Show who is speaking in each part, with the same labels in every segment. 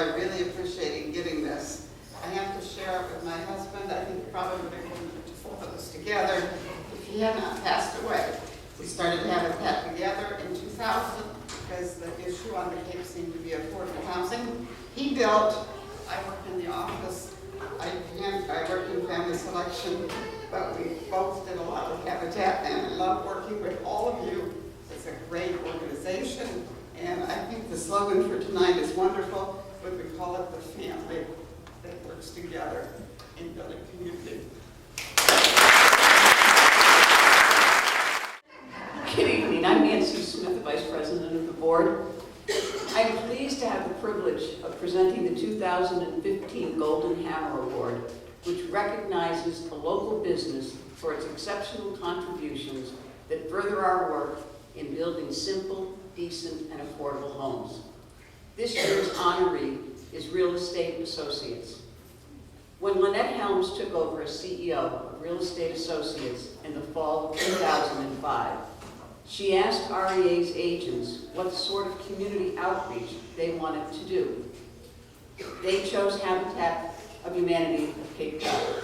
Speaker 1: I really appreciated getting this. I have to share it with my husband. I think probably would have been both of us together if he had not passed away. We started Habitat together in 2000 because the issue on the Cape seemed to be affordable housing. He built, I worked in the office, I worked in family selection, but we both did a lot of Habitat, and I love working with all of you. It's a great organization, and I think the slogan for tonight is wonderful, but we call it the family that works together in building community.
Speaker 2: Good evening. I'm Nancy Smith, the Vice President of the Board. I'm pleased to have the privilege of presenting the 2015 Golden Hammer Award, which recognizes a local business for its exceptional contributions that further our work in building simple, decent, and affordable homes. This year's honoree is Real Estate Associates. When Lynette Helms took over as CEO of Real Estate Associates in the fall of 2005, she asked REA's agents what sort of community outreach they wanted to do. They chose Habitat of Humanity of Cape Cod.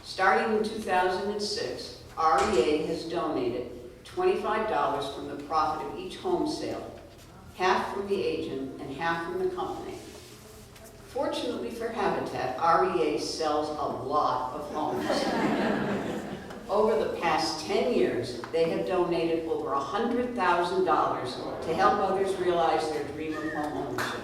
Speaker 2: Starting in 2006, REA has donated $25 from the profit of each home sale, half from the agent and half from the company. Fortunately for Habitat, REA sells a lot of homes. Over the past 10 years, they have donated over $100,000 to help others realize their dream of home ownership.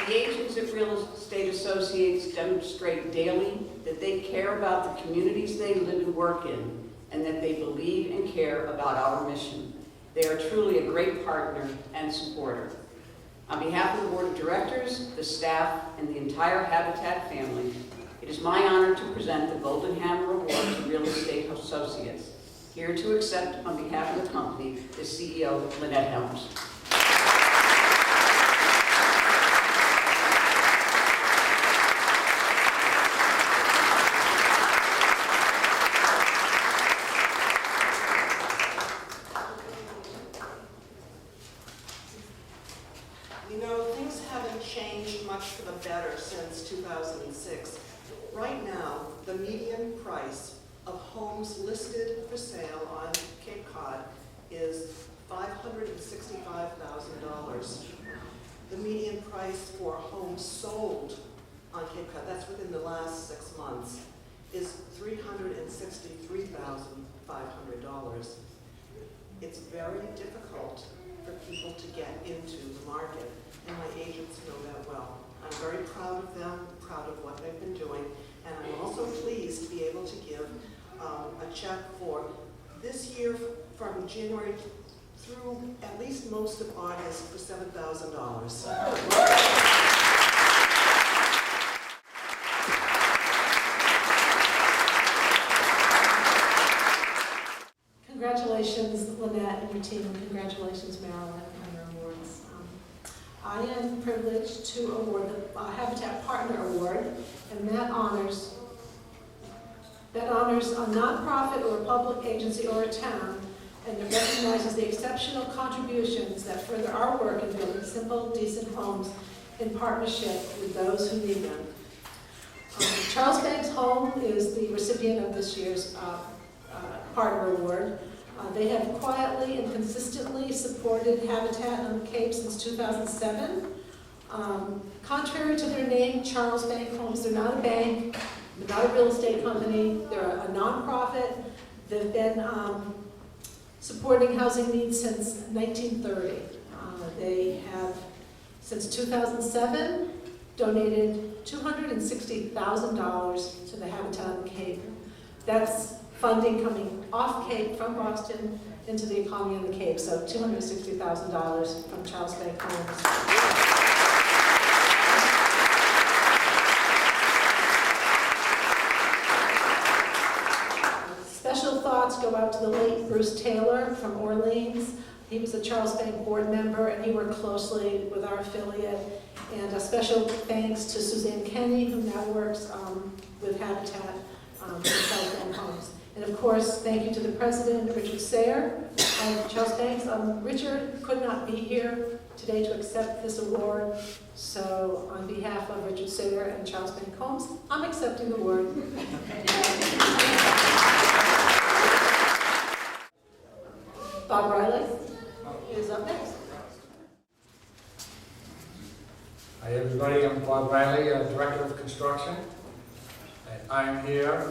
Speaker 2: The agents at Real Estate Associates demonstrate daily that they care about the communities they live and work in, and that they believe and care about our mission. They are truly a great partner and supporter. On behalf of the Board of Directors, the staff, and the entire Habitat family, it is my honor to present the Golden Hammer Award to Real Estate Associates. Here to accept on behalf of the company is CEO Lynette Helms.
Speaker 3: You know, things haven't changed much for the better since 2006. Right now, the median price of homes listed for sale on Cape Cod is $565,000. The median price for homes sold on Cape Cod, that's within the last 6 months, is $363,500. It's very difficult for people to get into the market, and my agents know that well. I'm very proud of them, proud of what they've been doing, and I'm also pleased to be able to give a check for this year from January through at least most of August for $7,000.
Speaker 4: Congratulations, Lynette and your team, and congratulations, Marilyn, on your awards. I am privileged to award the Habitat Partner Award, and that honors a nonprofit or a public agency or a town, and it recognizes the exceptional contributions that further our work in building simple, decent homes in partnership with those who need them. Charles Banks Home is the recipient of this year's Partner Award. They have quietly and consistently supported Habitat on the Cape since 2007. Contrary to their name, Charles Banks Homes, they're not a bank, they're not a real estate company, they're a nonprofit. They've been supporting housing needs since 1930. They have, since 2007, donated $260,000 to the Habitat on the Cape. That's funding coming off Cape from Boston into the economy on the Cape, so $260,000 from Charles Banks Homes. Special thoughts go out to the late Bruce Taylor from Orleans. He was a Charles Banks board member, and he worked closely with our affiliate. And a special thanks to Suzanne Kenny, who now works with Habitat for Charles Banks Homes. And of course, thank you to the president, Richard Sayre, and Charles Banks. Richard could not be here today to accept this award, so on behalf of Richard Sayre and Charles Banks Holmes, I'm accepting the award. Bob Riley is up next.
Speaker 5: Hi everybody, I'm Bob Riley, Director of Construction, and I'm here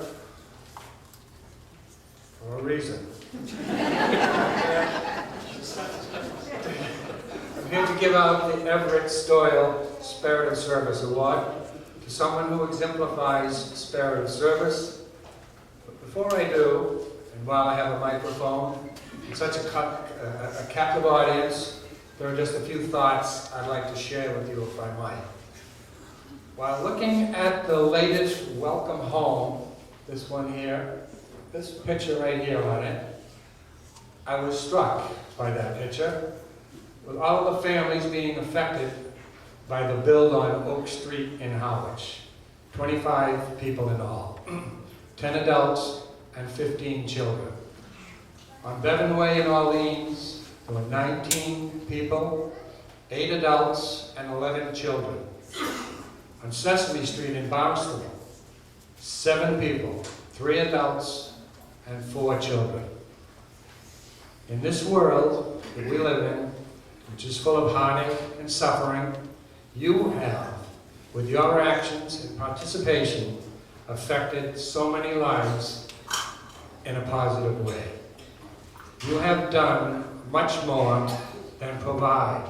Speaker 5: for a reason. I'm here to give out the Everett Stoyl Spirit of Service Award to someone who exemplifies spirit of service. But before I do, and while I have a microphone, in such a captive audience, there are just a few thoughts I'd like to share with you if I might. While looking at the latest Welcome Home, this one here, this picture right here on it, I was struck by that picture, with all the families being affected by the build on Oak Street in Harwich. 25 people in all, 10 adults and 15 children. On Bevan Way in Orleans, there were 19 people, 8 adults and 11 children. On Sesame Street in Barnstable, 7 people, 3 adults and 4 children. In this world that we live in, which is full of heartache and suffering, you have, with your actions and participation, affected so many lives in a positive way. You have done much more than provide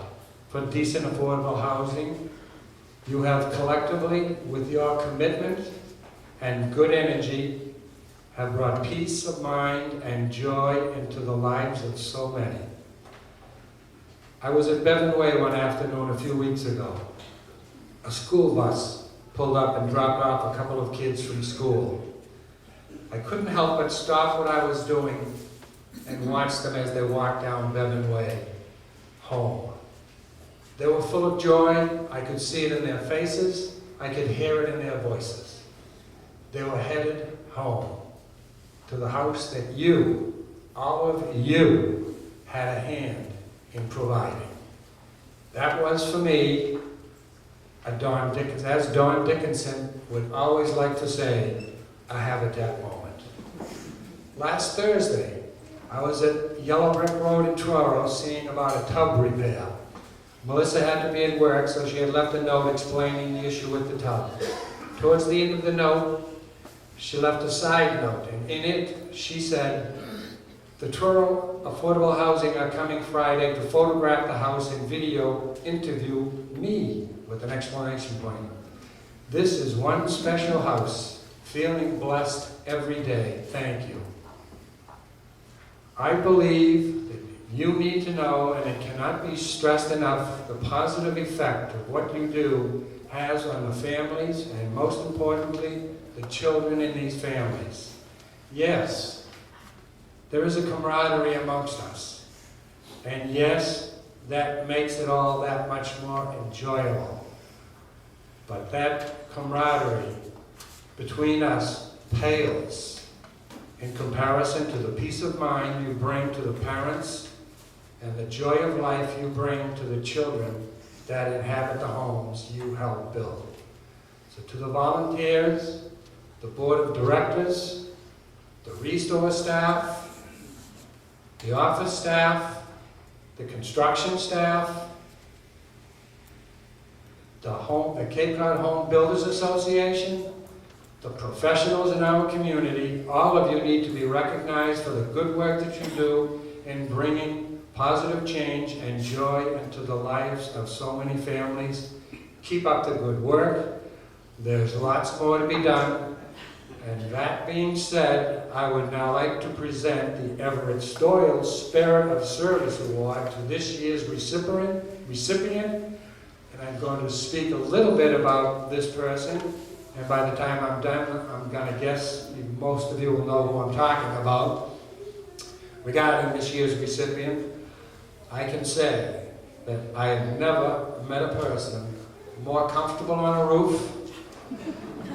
Speaker 5: for decent, affordable housing. You have collectively, with your commitment and good energy, have brought peace of mind and joy into the lives of so many. I was at Bevan Way one afternoon a few weeks ago. A school bus pulled up and dropped off a couple of kids from school. I couldn't help but stop what I was doing and watch them as they walked down Bevan Way, home. They were full of joy. I could see it in their faces. I could hear it in their voices. They were headed home, to the house that you, all of you, had a hand in providing. That was for me, as Don Dickinson would always like to say, a habitat moment. Last Thursday, I was at Yellow Brick Road in Truro seeing about a tub repair. Melissa had to be at work, so she had left a note explaining the issue with the tub. Towards the end of the note, she left a side note, and in it, she said, "The Truro Affordable Housing are coming Friday to photograph the house and video interview me," with an exclamation point. "This is one special house, feeling blessed every day. Thank you." I believe that you need to know, and it cannot be stressed enough, the positive effect of what you do has on the families, and most importantly, the children in these families. Yes, there is a camaraderie amongst us. And yes, that makes it all that much more enjoyable. But that camaraderie between us pales in comparison to the peace of mind you bring to the parents and the joy of life you bring to the children that inhabit the homes you help build. So to the volunteers, the board of directors, the Restore staff, the office staff, the construction staff, the Cape Cod Home Builders Association, the professionals in our community, all of you need to be recognized for the good work that you do in bringing positive change and joy into the lives of so many families. Keep up the good work. There's lots more to be done. And that being said, I would now like to present the Everett Stoyl Spirit of Service Award to this year's recipient. And I'm going to speak a little bit about this person. And by the time I'm done, I'm going to guess most of you will know who I'm talking about. Regarding this year's recipient, I can say that I have never met a person more comfortable on a roof,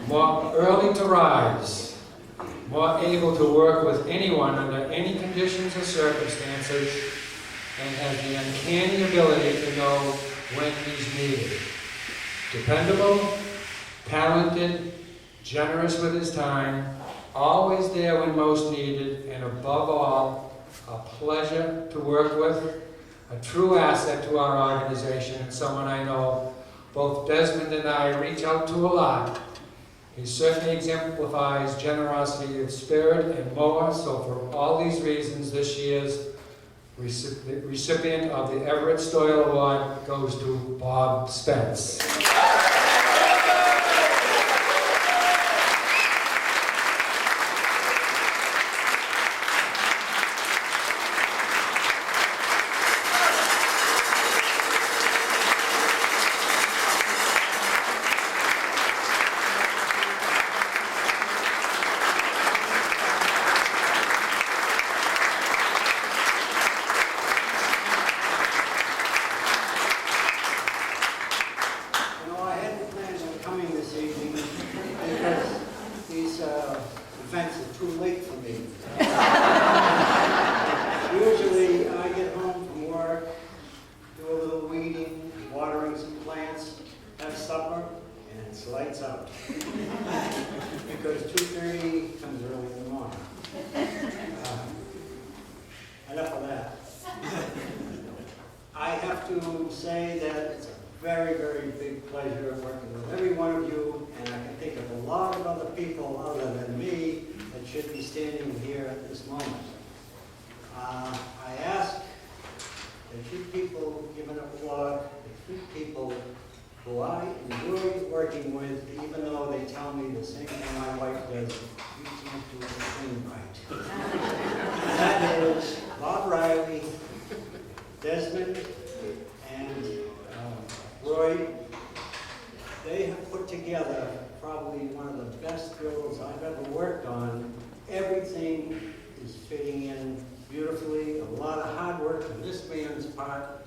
Speaker 5: more early to rise, more able to work with anyone under any conditions or circumstances, and has the uncanny ability to know when he's needed. Dependable, talented, generous with his time, always there when most needed, and above all, a pleasure to work with, a true asset to our organization, and someone I know both Desmond and I reach out to a lot. He certainly exemplifies generosity of spirit and more, so for all these reasons, this year's recipient of the Everett Stoyle Award goes to Bob Spence.
Speaker 6: I hadn't planned on coming this evening because these events are too late for me. Usually I get home from work, do a little weeding, watering some plants, have supper, and it's lights out. Because 2:30 comes early in the morning. Enough of that. I have to say that it's a very, very big pleasure working with every one of you, and I can think of a lot of other people other than me that should be standing here at this moment. I ask that you people give an applaud to 3 people who I enjoy working with, even though they tell me the same thing my wife does: you can't do anything right. And that is Bob Riley, Desmond, and Roy. They have put together probably one of the best drills I've ever worked on. Everything is fitting in beautifully. A lot of hard work on this man's part,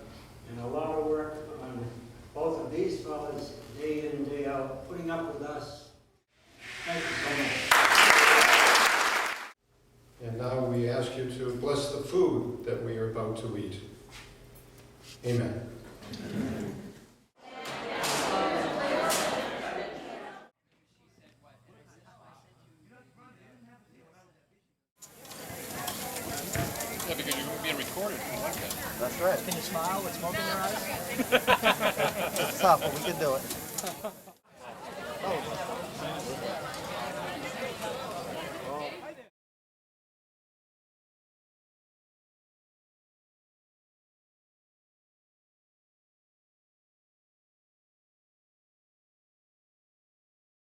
Speaker 6: and a lot of work on both of these fellas, day in and day out, putting up with us. Thank you so much.
Speaker 7: And now we ask you to bless the food that we are about to eat. Amen.
Speaker 8: Yeah, because you're being recorded. I like that.
Speaker 9: That's right.
Speaker 10: Can you smile with smoke in your eyes?
Speaker 9: It's tough, but we can do it.